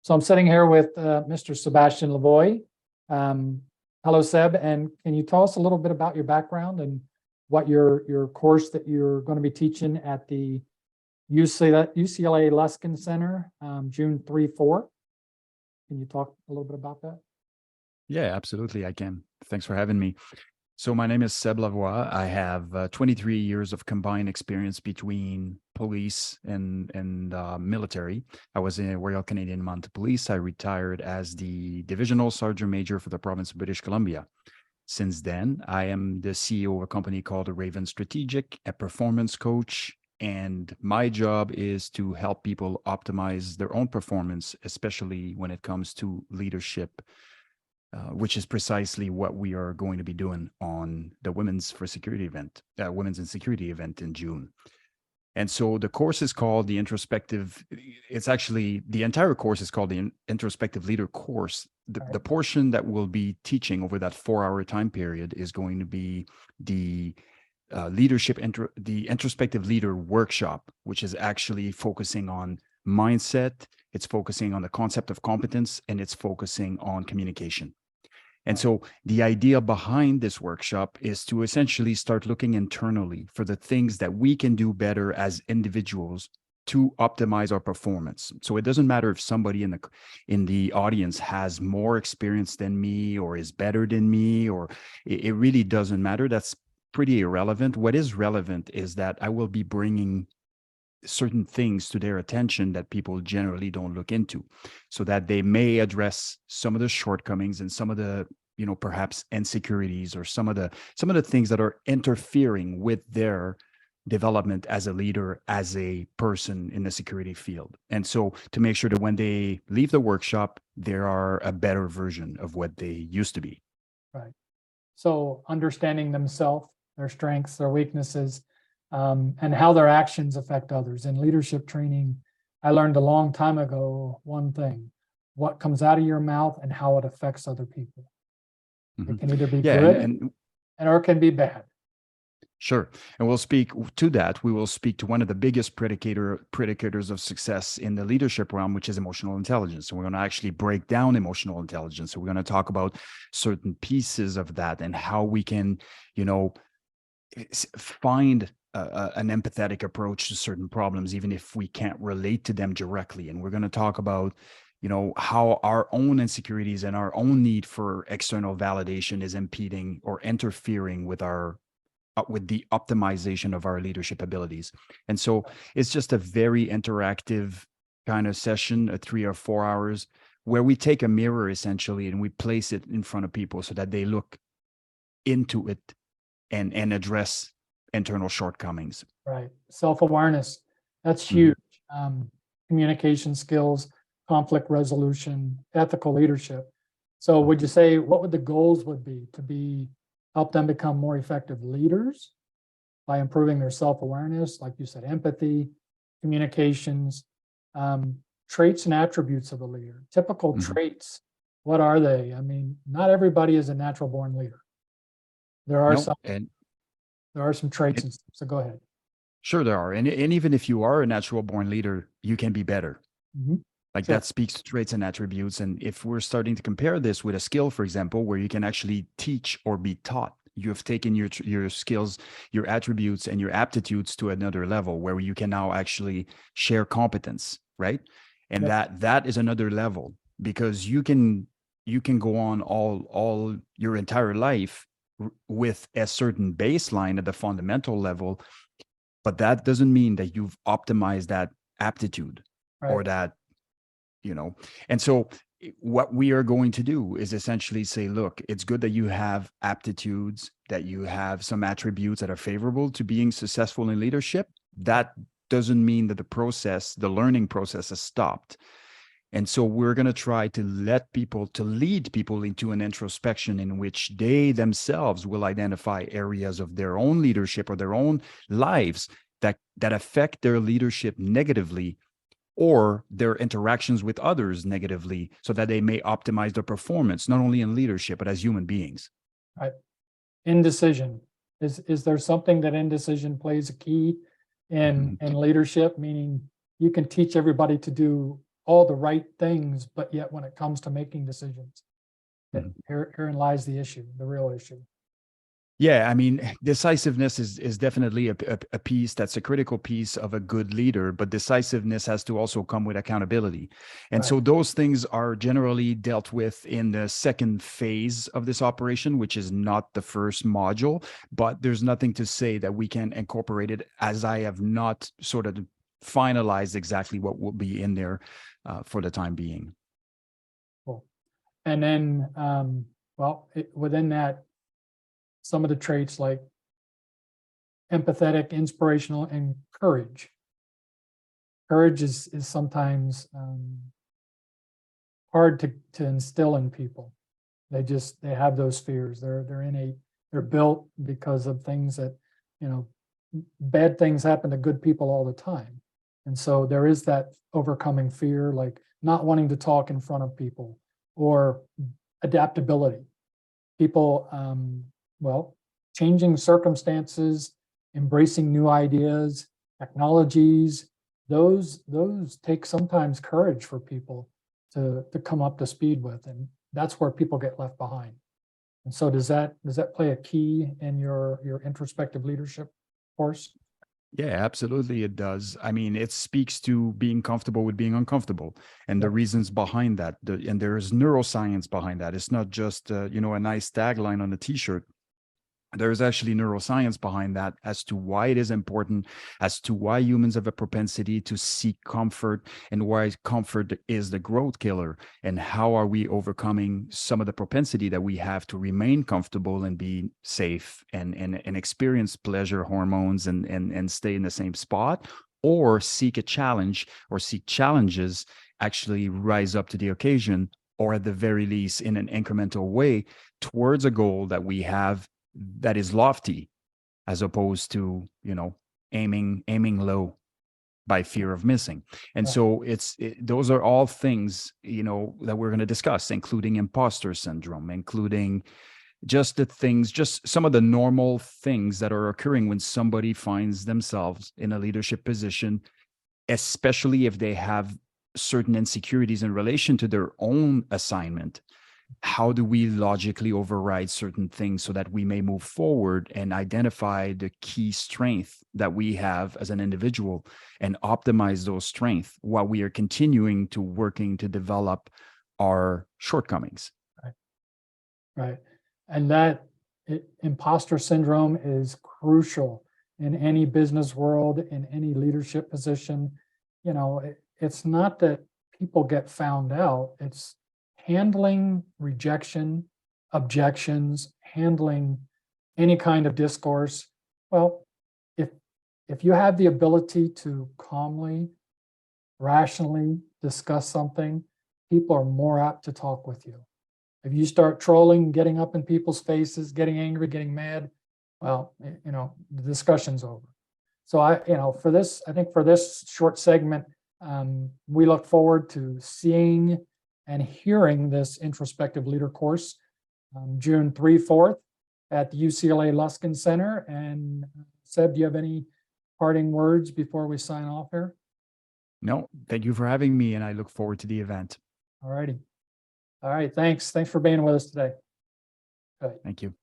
So I'm sitting here with Mr. Sebastian Lavoie. Hello, Seb, and can you tell us a little bit about your background and what your course that you're going to be teaching at the UCLA Luskin Center, June 3-4? Can you talk a little bit about that? Yeah, absolutely, I can. Thanks for having me. So my name is Seb Lavoie. I have 23 years of combined experience between police and military. I was in Royal Canadian Mounted Police. I retired as the Divisional Sergeant Major for the province of British Columbia. Since then, I am the CEO of a company called Raven Strategic, a performance coach, and my job is to help people optimize their own performance, especially when it comes to leadership, which is precisely what we are going to be doing on the Women's in Security event in June. And so the course is called the Introspective. It's actually, the entire course is called the Introspective Leader course. The portion that we'll be teaching over that 4-hour time period is going to be the the Introspective Leader workshop, which is actually focusing on mindset. It's focusing on the concept of competence, and it's focusing on communication. And so the idea behind this workshop is to essentially start looking internally for the things that we can do better as individuals to optimize our performance. So it doesn't matter if somebody in the audience has more experience than me or is better than me, or it really doesn't matter. That's pretty irrelevant. What is relevant is that I will be bringing certain things to their attention that people generally don't look into, so that they may address some of the shortcomings and some of the, perhaps insecurities, or some of the things that are interfering with their development as a leader, as a person in the security field. And so to make sure that when they leave the workshop, they are a better version of what they used to be. Right. So understanding themselves, their strengths, their weaknesses, and how their actions affect others. In leadership training, I learned a long time ago one thing: what comes out of your mouth and how it affects other people. Mm-hmm. It can either be good or it can be bad. Sure. And we'll speak to that. We will speak to one of the biggest predicators of success in the leadership realm, which is emotional intelligence. And we're going to actually break down emotional intelligence. So we're going to talk about certain pieces of that and how we can, find an empathetic approach to certain problems, even if we can't relate to them directly. And we're going to talk about, how our own insecurities and our own need for external validation is impeding or interfering with the optimization of our leadership abilities. And so it's just a very interactive kind of session, 3 or 4 hours, where we take a mirror essentially and we place it in front of people so that they look into it and address internal shortcomings. Right. Self-awareness, that's huge. Communication skills, conflict resolution, ethical leadership. So would you say, what would the goals would be to help them become more effective leaders by improving their self-awareness, like you said, empathy, communications, traits and attributes of a leader, typical traits? What are they? I mean, not everybody is a natural born leader. There are some traits and stuff, so go ahead. Sure, there are. And even if you are a natural born leader, you can be better. Sure. That speaks to traits and attributes. And if we're starting to compare this with a skill, for example, where you can actually teach or be taught, you have taken your skills, your attributes, and your aptitudes to another level where you can now actually share competence, right? And that is another level, because you can go on all your entire life with a certain baseline at the fundamental level, but that doesn't mean that you've optimized that aptitude or that, and so what we are going to do is essentially say, look, it's good that you have aptitudes, that you have some attributes that are favorable to being successful in leadership. That doesn't mean that the learning process has stopped. And so we're going to try to lead people into an introspection in which they themselves will identify areas of their own leadership or their own lives that affect their leadership negatively, or their interactions with others negatively, so that they may optimize their performance, not only in leadership, but as human beings. Right. Indecision. Is there something that indecision plays a key in leadership? Meaning you can teach everybody to do all the right things, but yet when it comes to making decisions, Mhm. herein lies the issue, the real issue. Yeah, I mean, decisiveness is definitely a piece that's a critical piece of a good leader, but decisiveness has to also come with accountability. And Right. so those things are generally dealt with in the second phase of this operation, which is not the first module, but there's nothing to say that we can incorporate it, as I have not sort of finalized exactly what will be in there for the time being. Cool. And then, well, within that, some of the traits like empathetic, inspirational, and courage. Courage is sometimes hard to instill in people. They have those fears. They're innate. They're built because of things that, you know, bad things happen to good people all the time. And so there is that overcoming fear, like not wanting to talk in front of people, or adaptability. People, well, changing circumstances, embracing new ideas, technologies, those take sometimes courage for people to come up to speed with, and that's where people get left behind. And so does that play a key in your introspective leadership course? Yeah, absolutely it does. I mean, it speaks to being comfortable with being uncomfortable and Yeah. the reasons behind that. And there's neuroscience behind that. It's not just a nice tagline on a t-shirt. There's actually neuroscience behind that as to why it is important, as to why humans have a propensity to seek comfort, and why comfort is the growth killer, and how are we overcoming some of the propensity that we have to remain comfortable and be safe and experience pleasure hormones and stay in the same spot, or seek a challenge or seek challenges, actually rise up to the occasion, or at the very least in an incremental way towards a goal that we have that is lofty, as opposed to aiming low by fear of missing. And Right. so those are all things that we're going to discuss, including imposter syndrome, including just some of the normal things that are occurring when somebody finds themselves in a leadership position, especially if they have certain insecurities in relation to their own assignment. How do we logically override certain things so that we may move forward and identify the key strength that we have as an individual and optimize those strengths while we are continuing to working to develop our shortcomings? Right. Right. And imposter syndrome is crucial in any business world, in any leadership position. It's not that people get found out, it's handling rejection, objections, handling any kind of discourse. Well, if if you have the ability to calmly, rationally discuss something, people are more apt to talk with you. If you start trolling, getting up in people's faces, getting angry, getting mad, well, the discussion's over. So I think for this short segment, we look forward to seeing and hearing this introspective leader course, June 3, 4th at the UCLA Luskin Center. And Seb, do you have any parting words before we sign off here? No, thank you for having me, and I look forward to the event. All righty. All right. Thanks. Thanks for being with us today. Good. Thank you.